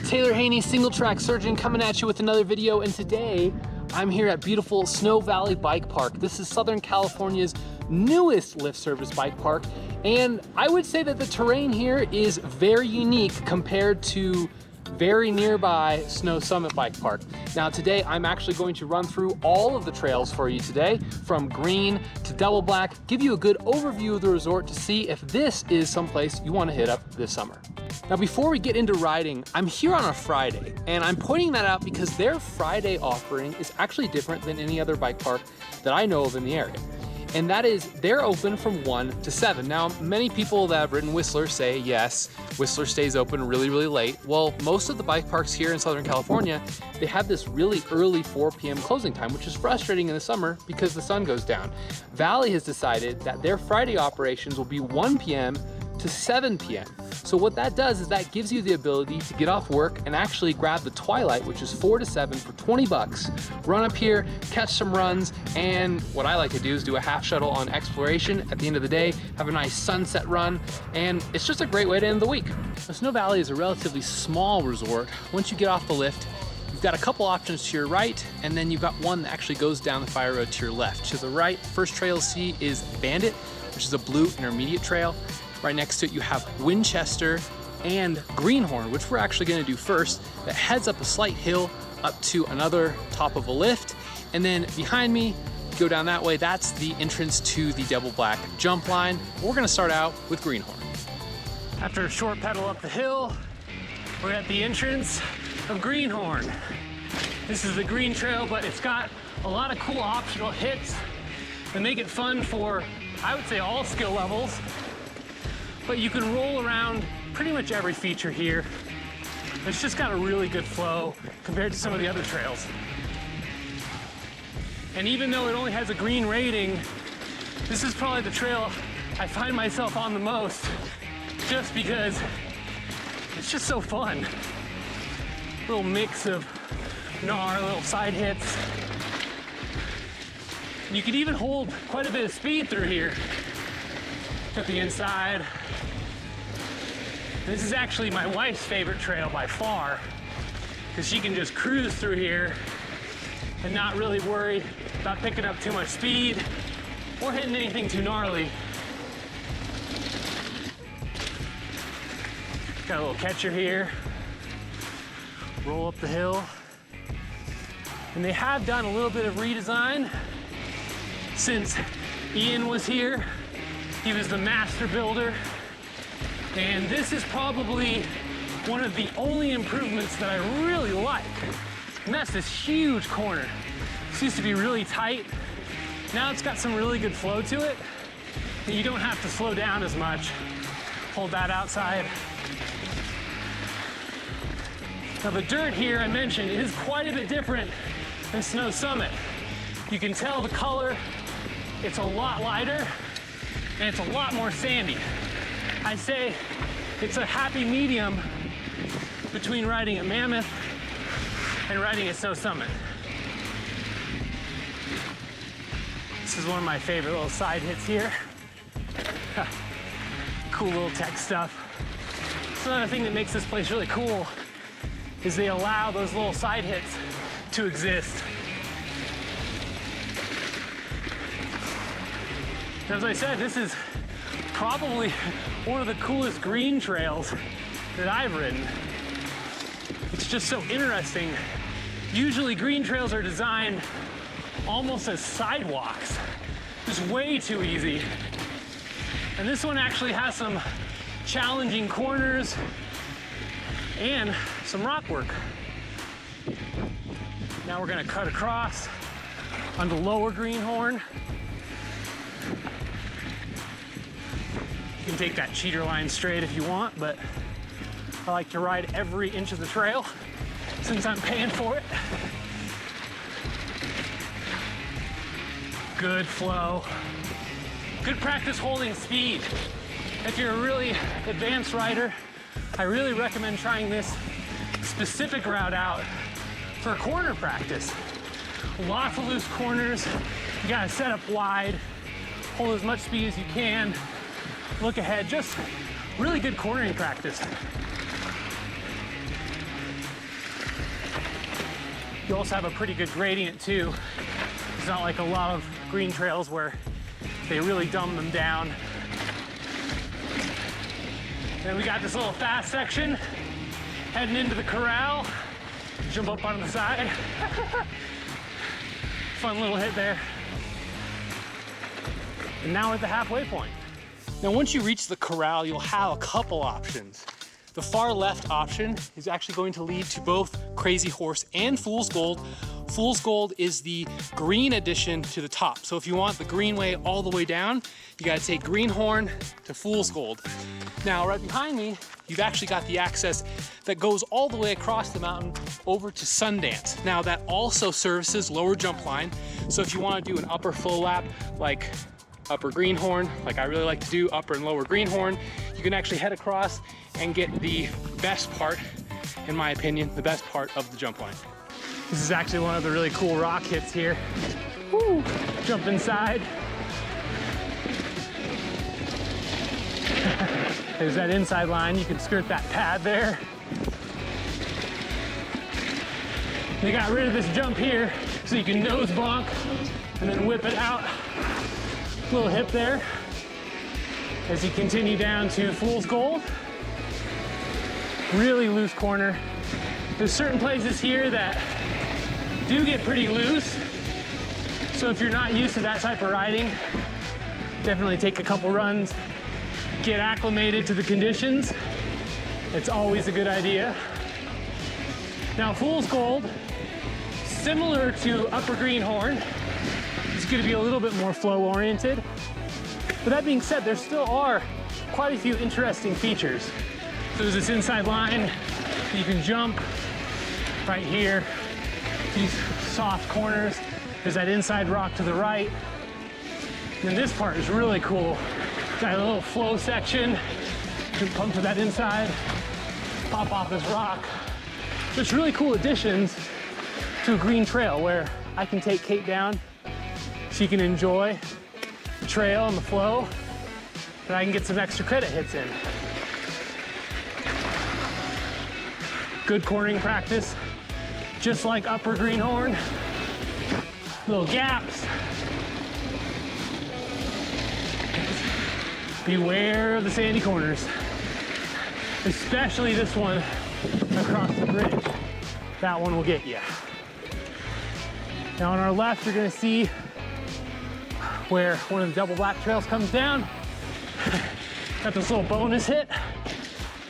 Taylor Haney, single track surgeon, coming at you with another video, and today I'm here at beautiful Snow Valley Bike Park. This is Southern California's newest lift service bike park, and I would say that the terrain here is very unique compared to very nearby Snow Summit Bike Park. Now today I'm actually going to run through all of the trails for you today, from green to double black, give you a good overview of the resort to see if this is someplace you want to hit up this summer. Now before we get into riding, I'm here on a Friday, and I'm pointing that out because their Friday offering is actually different than any other bike park that I know of in the area. And that is, they're open from 1 to 7. Now, many people that have ridden Whistler say, yes, Whistler stays open really, really late. Well, most of the bike parks here in Southern California, they have this really early 4 p.m. closing time, which is frustrating in the summer because the sun goes down. Valley has decided that their Friday operations will be 1 p.m. to 7 p.m. So what that does is that gives you the ability to get off work and actually grab the twilight, which is 4 to 7 for 20 bucks, run up here, catch some runs, and what I like to do is do a half shuttle on exploration at the end of the day, have a nice sunset run, and it's just a great way to end the week. Now, Snow Valley is a relatively small resort. Once you get off the lift, you've got a couple options to your right, and then you've got one that actually goes down the fire road to your left. To the right, first trail you'll see is Bandit, which is a blue intermediate trail. Right next to it, you have Winchester and Greenhorn, which we're actually gonna do first, that heads up a slight hill up to another top of a lift. And then behind me, go down that way, that's the entrance to the double black jump line. We're gonna start out with Greenhorn. After a short pedal up the hill, we're at the entrance of Greenhorn. This is the green trail, but it's got a lot of cool optional hits that make it fun for, I would say, all skill levels. But you can roll around pretty much every feature here. It's just got a really good flow compared to some of the other trails. And even though it only has a green rating, this is probably the trail I find myself on the most, just because it's just so fun. Little mix of gnar, little side hits. And you can even hold quite a bit of speed through here. At the inside. This is actually my wife's favorite trail by far, because she can just cruise through here and not really worry about picking up too much speed or hitting anything too gnarly. Got a little catcher here. Roll up the hill. And they have done a little bit of redesign since Ian was here. He was the master builder, and this is probably one of the only improvements that I really like. And that's this huge corner. This used to be really tight. Now it's got some really good flow to it, and you don't have to slow down as much. Hold that outside. Now the dirt here I mentioned is quite a bit different than Snow Summit. You can tell the color, it's a lot lighter, and it's a lot more sandy. I say it's a happy medium between riding at Mammoth and riding at Snow Summit. This is one of my favorite little side hits here. Cool little tech stuff. So another thing that makes this place really cool is they allow those little side hits to exist. As I said, this is probably one of the coolest green trails that I've ridden. It's just so interesting. Usually green trails are designed almost as sidewalks, just way too easy. And this one actually has some challenging corners and some rock work. Now we're gonna cut across onto lower Greenhorn. You can take that cheater line straight if you want, but I like to ride every inch of the trail since I'm paying for it. Good flow. Good practice holding speed. If you're a really advanced rider, I really recommend trying this specific route out for corner practice. Lots of loose corners. You gotta set up wide, hold as much speed as you can, look ahead, just really good cornering practice. You also have a pretty good gradient too. It's not like a lot of green trails where they really dumb them down. Then we got this little fast section heading into the corral. Jump up on the side. Fun little hit there. And now we're at the halfway point. Now, once you reach the corral, you'll have a couple options. The far left option is actually going to lead to both Crazy Horse and Fool's Gold. Fool's Gold is the green addition to the top. So if you want the greenway all the way down, you gotta take Greenhorn to Fool's Gold. Now, right behind me, you've actually got the access that goes all the way across the mountain over to Sundance. Now, that also services lower jump line. So if you wanna do an upper full lap, like upper Greenhorn, like I really like to do, upper and lower Greenhorn, you can actually head across and get the best part, in my opinion, the best part of the jump line. This is actually one of the really cool rock hits here. Woo! Jump inside. There's that inside line. You can skirt that pad there. They got rid of this jump here so you can nose bonk and then whip it out. Little hip there as you continue down to Fool's Gold. Really loose corner. There's certain places here that do get pretty loose. So if you're not used to that type of riding, definitely take a couple runs, get acclimated to the conditions. It's always a good idea. Now, Fool's Gold, similar to Upper Greenhorn, it's gonna be a little bit more flow oriented. But that being said, there still are quite a few interesting features. So there's this inside line, you can jump right here, these soft corners. There's that inside rock to the right. And this part is really cool. Got a little flow section. You can pump to that inside, pop off this rock. Just really cool additions to a green trail where I can take Kate down. She can enjoy the trail and the flow, and I can get some extra credit hits in. Good cornering practice, just like Upper Greenhorn. Little gaps. Beware of the sandy corners, especially this one across the bridge. That one will get you. Now on our left, you're gonna see where one of the double black trails comes down. Got this little bonus hit.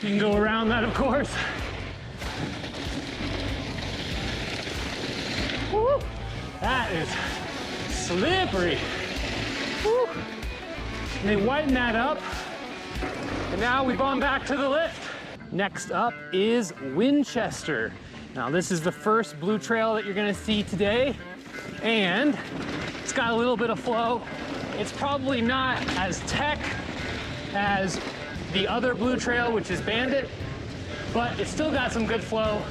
You can go around that, of course. Woo! That is slippery. Woo! And they whiten that up. And now we've gone back to the lift. Next up is Winchester. Now this is the first blue trail that you're gonna see today. And it's got a little bit of flow. It's probably not as tech as the other blue trail, which is Bandit, but it's still got some good flow.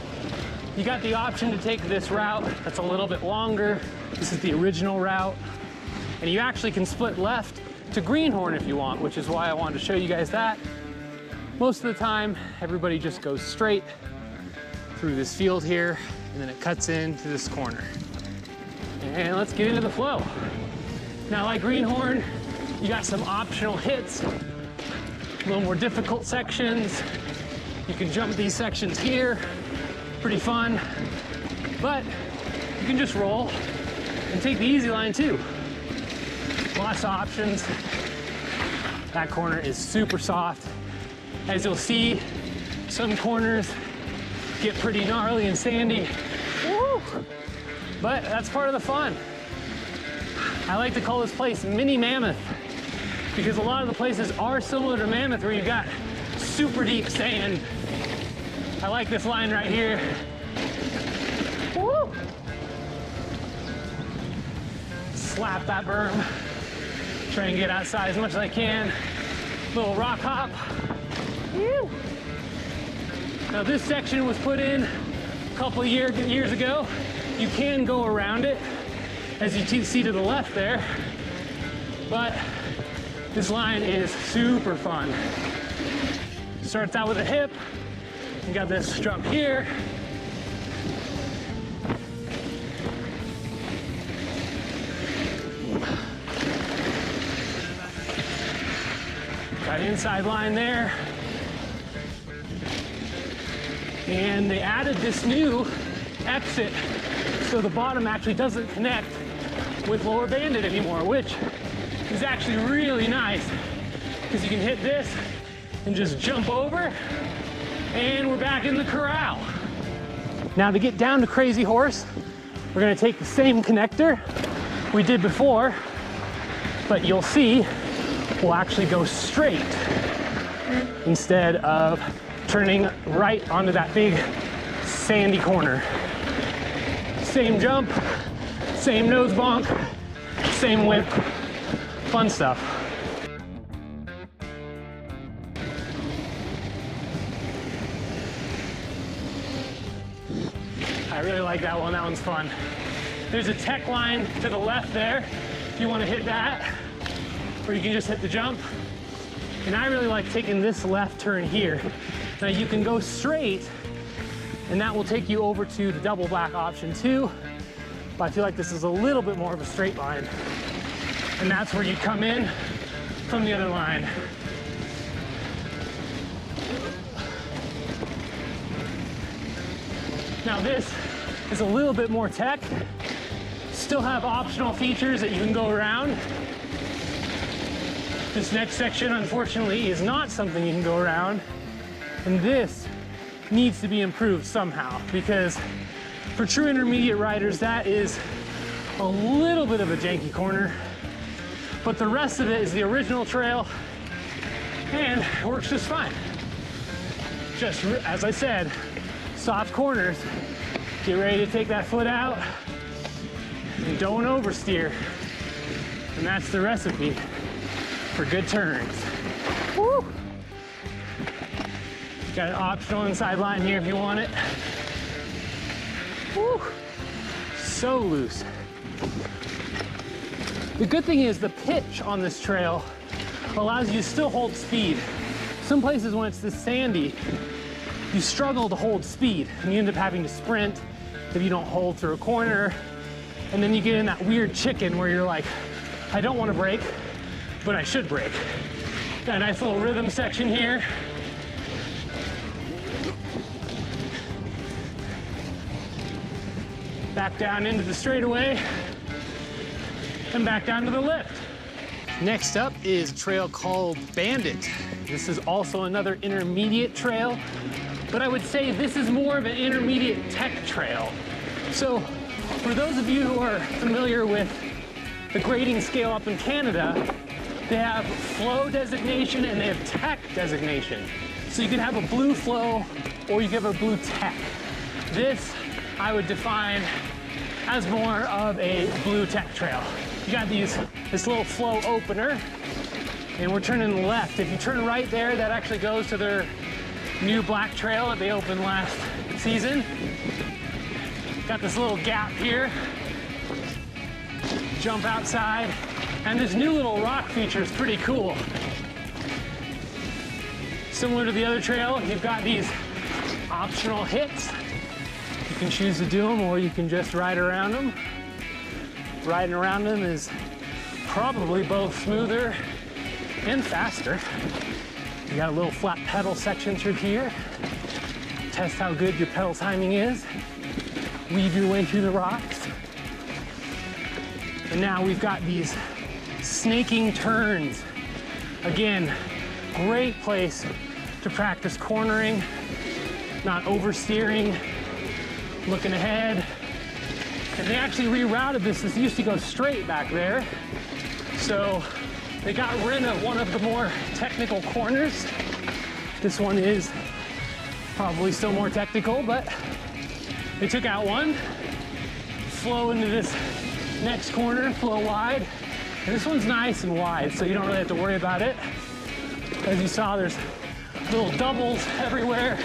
You got the option to take this route that's a little bit longer. This is the original route. And you actually can split left to Greenhorn if you want, which is why I wanted to show you guys that. Most of the time, everybody just goes straight through this field here, and then it cuts into this corner. And let's get into the flow. Now, like Greenhorn, you got some optional hits, a little more difficult sections. You can jump these sections here, pretty fun. But you can just roll and take the easy line too. Lots of options. That corner is super soft. As you'll see, some corners get pretty gnarly and sandy. Woo! But that's part of the fun. I like to call this place Mini Mammoth because a lot of the places are similar to Mammoth where you've got super deep sand. I like this line right here. Woo! Slap that berm. Try and get outside as much as I can. Little rock hop. Woo! Now this section was put in a couple of years ago. You can go around it, as you see to the left there, but this line is super fun. Starts out with a hip. You got this jump here. Got inside line there. And they added this new exit so the bottom actually doesn't connect with lower Bandit anymore, which is actually really nice because you can hit this and just jump over, and we're back in the corral. Now to get down to Crazy Horse, we're gonna take the same connector we did before, but you'll see we'll actually go straight instead of turning right onto that big sandy corner. Same jump, same nose bonk, same whip, fun stuff. I really like that one, that one's fun. There's a tech line to the left there, if you want to hit that, or you can just hit the jump. And I really like taking this left turn here. Now you can go straight, and that will take you over to the double black option too, but I feel like this is a little bit more of a straight line. And that's where you come in from the other line. Now this is a little bit more tech. Still have optional features that you can go around. This next section, unfortunately, is not something you can go around. And this needs to be improved somehow, because for true intermediate riders, that is a little bit of a janky corner. But the rest of it is the original trail and it works just fine. Just, as I said, soft corners. Get ready to take that foot out and don't oversteer. And that's the recipe for good turns. Woo! Got an optional inside line here if you want it. Woo! So loose. The good thing is the pitch on this trail allows you to still hold speed. Some places when it's this sandy, you struggle to hold speed and you end up having to sprint if you don't hold through a corner. And then you get in that weird chicken where you're like, I don't want to brake, but I should brake. Got a nice little rhythm section here. Back down into the straightaway and back down to the lift. Next up is a trail called Bandit. This is also another intermediate trail, but I would say this is more of an intermediate tech trail. So for those of you who are familiar with the grading scale up in Canada, they have flow designation and they have tech designation. So you can have a blue flow or you can have a blue tech. This I would define as more of a blue tech trail. You got this little flow opener, and we're turning left. If you turn right there, that actually goes to their new black trail that they opened last season. Got this little gap here. Jump outside, and this new little rock feature is pretty cool. Similar to the other trail, you've got these optional hits. You can choose to do them or you can just ride around them. Riding around them is probably both smoother and faster. You got a little flat pedal section through here. Test how good your pedal timing is. Weave your way through the rocks. And now we've got these snaking turns. Again, great place to practice cornering, not oversteering, looking ahead. And they actually rerouted this. This used to go straight back there. So they got rid of one of the more technical corners. This one is probably still more technical, but they took out one, flow into this next corner, flow wide. And this one's nice and wide, so you don't really have to worry about it. As you saw, there's little doubles everywhere.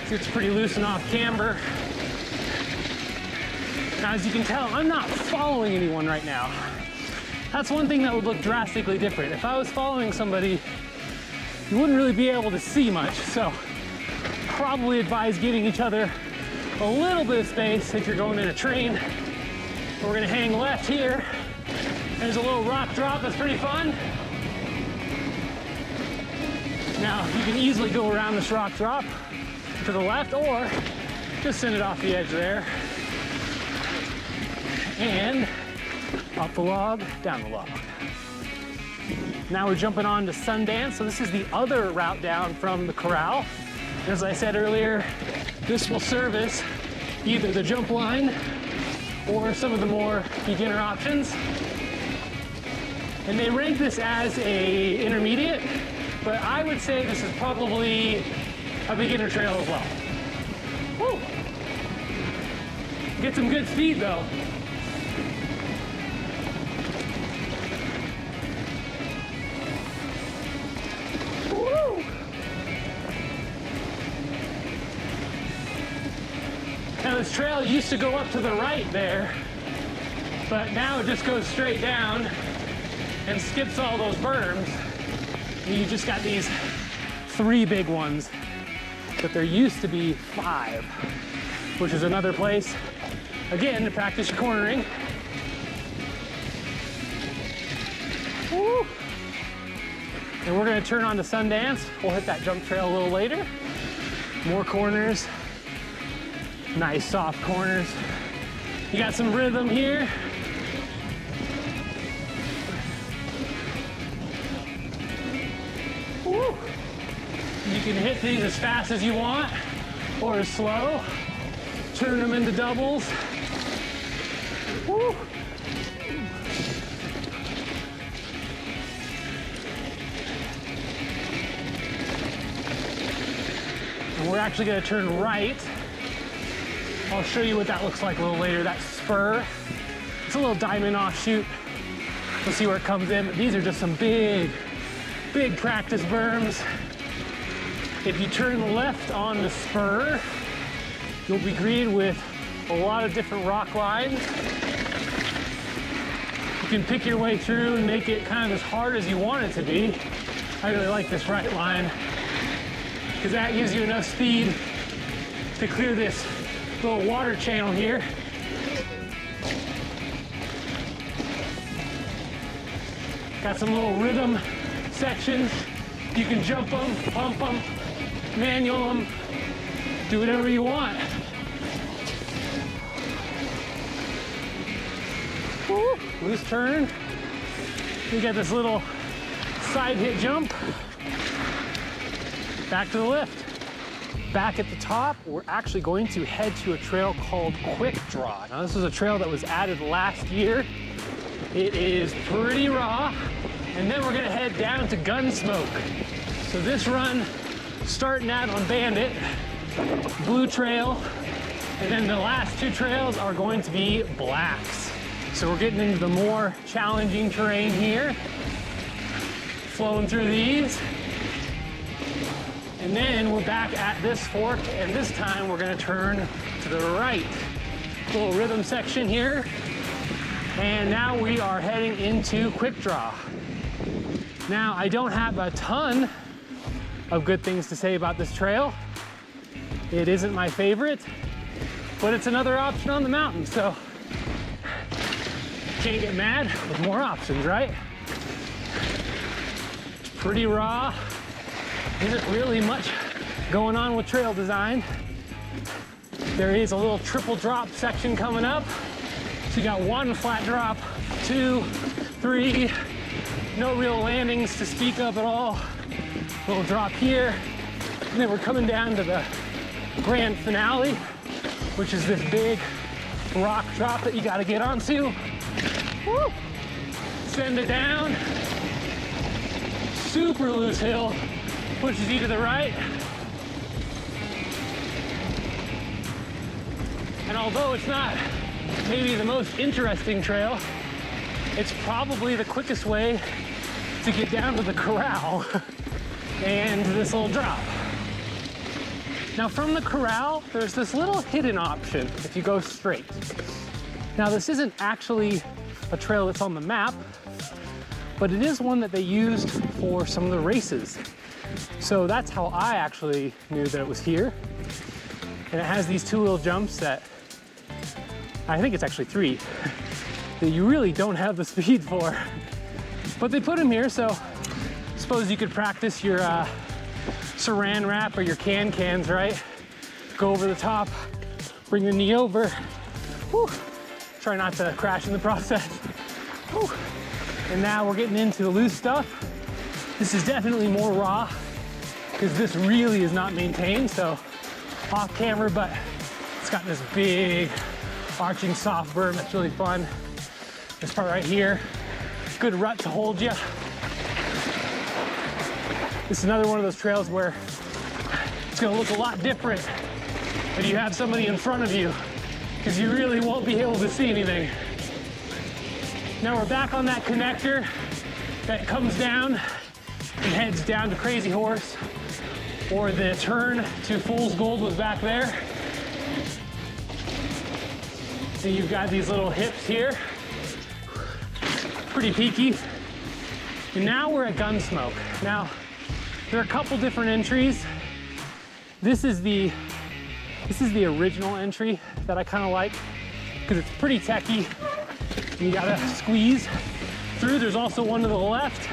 It's pretty loose and off camber. Now, as you can tell, I'm not following anyone right now. That's one thing that would look drastically different. If I was following somebody, you wouldn't really be able to see much. So probably advise giving each other a little bit of space if you're going in a train. We're gonna hang left here. There's a little rock drop that's pretty fun. Now, you can easily go around this rock drop to the left, or just send it off the edge there. And up the log, down the log. Now we're jumping on to Sundance. So this is the other route down from the corral. As I said earlier, this will service either the jump line or some of the more beginner options. And they rank this as a intermediate, but I would say this is probably a beginner trail as well. Woo! Get some good speed though. Woo! Now this trail used to go up to the right there, but now it just goes straight down and skips all those berms. And you just got these 3 big ones, but there used to be 5, which is another place, again, to practice your cornering. Woo. And we're gonna turn on to Sundance. We'll hit that jump trail a little later. More corners, nice soft corners. You got some rhythm here. Woo. You can hit these as fast as you want or as slow. Turn them into doubles. Woo. And we're actually going to turn right. I'll show you what that looks like a little later. That spur, it's a little diamond offshoot. We'll see where it comes in. But these are just some big practice berms. If you turn left on the spur, you'll be greeted with a lot of different rock lines. You can pick your way through and make it kind of as hard as you want it to be. I really like this right line because that gives you enough speed to clear this little water channel here. Got some little rhythm sections. You can jump them, pump them, manual them, do whatever you want. Woo, loose turn. You got this little side hit jump. Back to the lift. Back at the top, we're actually going to head to a trail called Quick Draw. Now this is a trail that was added last year. It is pretty raw. And then we're gonna head down to Gunsmoke. So this run, starting out on Bandit, Blue Trail, and then the last 2 trails are going to be blacks. So we're getting into the more challenging terrain here, flowing through these. And then we're back at this fork, and this time we're gonna turn to the right. Little rhythm section here. And now we are heading into Quick Draw. Now, I don't have a ton of good things to say about this trail. It isn't my favorite, but it's another option on the mountain, so can't get mad with more options, right? It's pretty raw. Isn't really much going on with trail design. There is a little triple drop section coming up. So you got 1 flat drop, 2, 3, no real landings to speak of at all. Little drop here. And then we're coming down to the grand finale, which is this big rock drop that you gotta get onto. Woo! Send it down. Super loose hill. Pushes you to the right. And although it's not maybe the most interesting trail, it's probably the quickest way to get down to the corral and this little drop. Now from the corral, there's this little hidden option if you go straight. Now this isn't actually a trail that's on the map, but it is one that they used for some of the races. So that's how I actually knew that it was here. And it has these 2 little jumps that, I think it's actually 3, that you really don't have the speed for. But they put them here, so I suppose you could practice your saran wrap or your cans, right? Go over the top, bring the knee over. Whew. Try not to crash in the process. Whew. And now we're getting into the loose stuff. This is definitely more raw because this really is not maintained, so off camera, but it's got this big arching soft berm that's really fun. This part right here, good rut to hold you. This is another one of those trails where it's gonna look a lot different if you have somebody in front of you, because you really won't be able to see anything. Now we're back on that connector that comes down and heads down to Crazy Horse, or the turn to Fool's Gold was back there. So you've got these little hips here, pretty peaky. And now we're at Gunsmoke. Now, there are a couple different entries. This is the original entry that I kind of like because it's pretty techy. You gotta squeeze through. There's also one to the left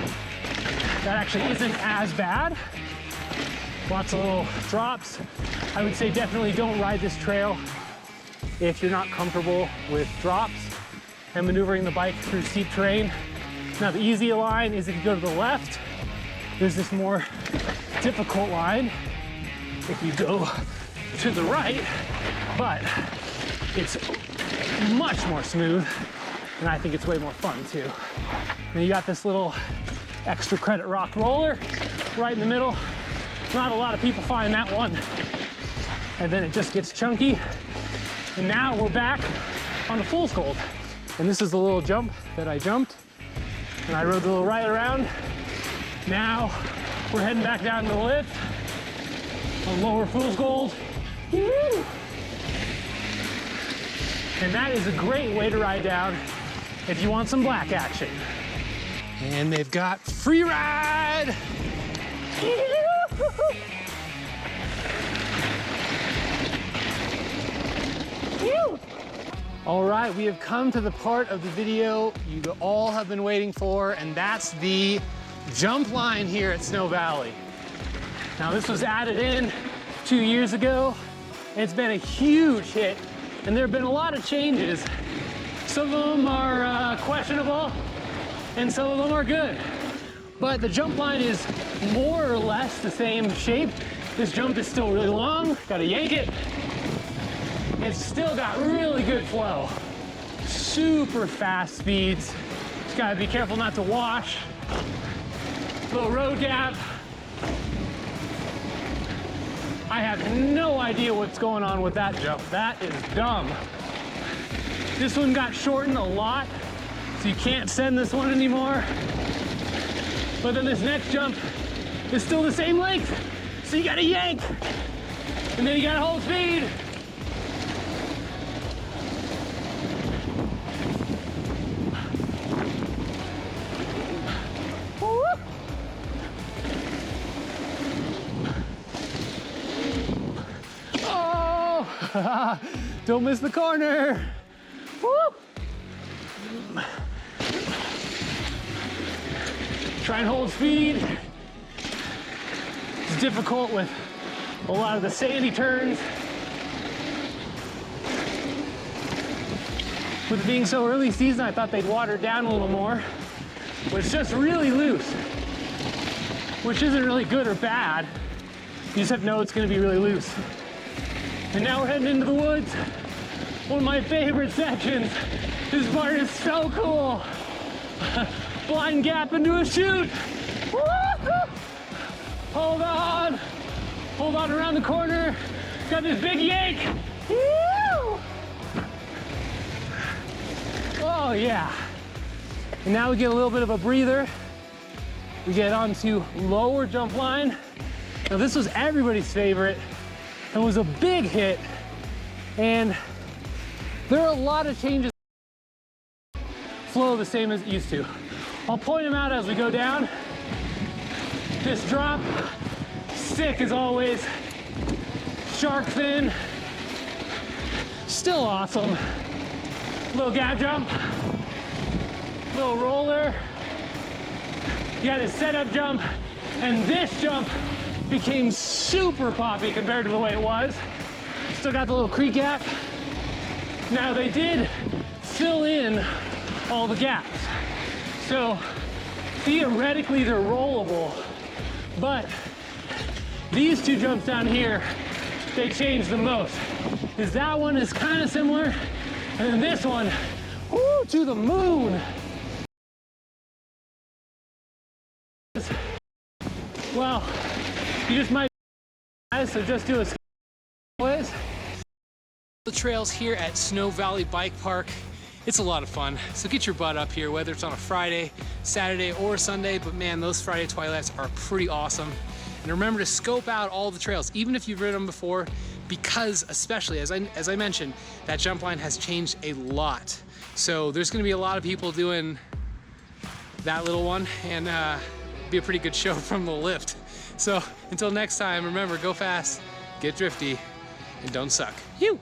that actually isn't as bad. Lots of little drops. I would say definitely don't ride this trail if you're not comfortable with drops and maneuvering the bike through steep terrain. Now the easy line is if you go to the left. There's this more difficult line if you go to the right, but it's much more smooth, and I think it's way more fun too. And you got this little extra credit rock roller right in the middle. Not a lot of people find that one. And then it just gets chunky. And now we're back on the Fool's Gold. And this is the little jump that I jumped. And I rode the little right around. Now we're heading back down to the lift on lower Fool's Gold. Woo! And that is a great way to ride down if you want some black action. And they've got free ride. All right, we have come to the part of the video you all have been waiting for, and that's the jump line here at Snow Valley. Now this was added in 2 years ago. It's been a huge hit, and there have been a lot of changes. Some of them are questionable, and some of them are good. But the jump line is more or less the same shape. This jump is still really long, gotta yank it. It's still got really good flow. Super fast speeds. Just gotta be careful not to wash. Little road gap. I have no idea what's going on with that jump. That is dumb. This one got shortened a lot, so you can't send this one anymore. But then this next jump is still the same length, so you gotta yank. And then you gotta hold speed. Oh! Don't miss the corner. Woo! Try and hold speed. It's difficult with a lot of the sandy turns. With it being so early season, I thought they'd water it down a little more, but it's just really loose, which isn't really good or bad. You just have to know it's gonna be really loose. And now we're heading into the woods. One of my favorite sections. This part is so cool. Blind gap into a chute. Hold on. Hold on around the corner. Got this big yank. Oh yeah. And now we get a little bit of a breather. We get onto lower jump line. Now this was everybody's favorite. It was a big hit. And there are a lot of changes. Flow the same as it used to. I'll point them out as we go down. This drop, sick as always. Shark fin, still awesome. Little gap jump, little roller. You got a setup jump, and this jump became super poppy compared to the way it was. Still got the little creek gap. Now they did fill in all the gaps. So theoretically they're rollable, but these two jumps down here, they changed the most. Because that one is kind of similar, and then this one, whoo, to the moon. Well, you just might, so just do it. The trails here at Snow Valley Bike Park, it's a lot of fun. So get your butt up here, whether it's on a Friday, Saturday, or Sunday, but man, those Friday twilights are pretty awesome. And remember to scope out all the trails, even if you've ridden them before, because especially, as I mentioned, that jump line has changed a lot. So there's gonna be a lot of people doing that little one, and be a pretty good show from the lift. So until next time, remember, go fast, get drifty, and don't suck. You!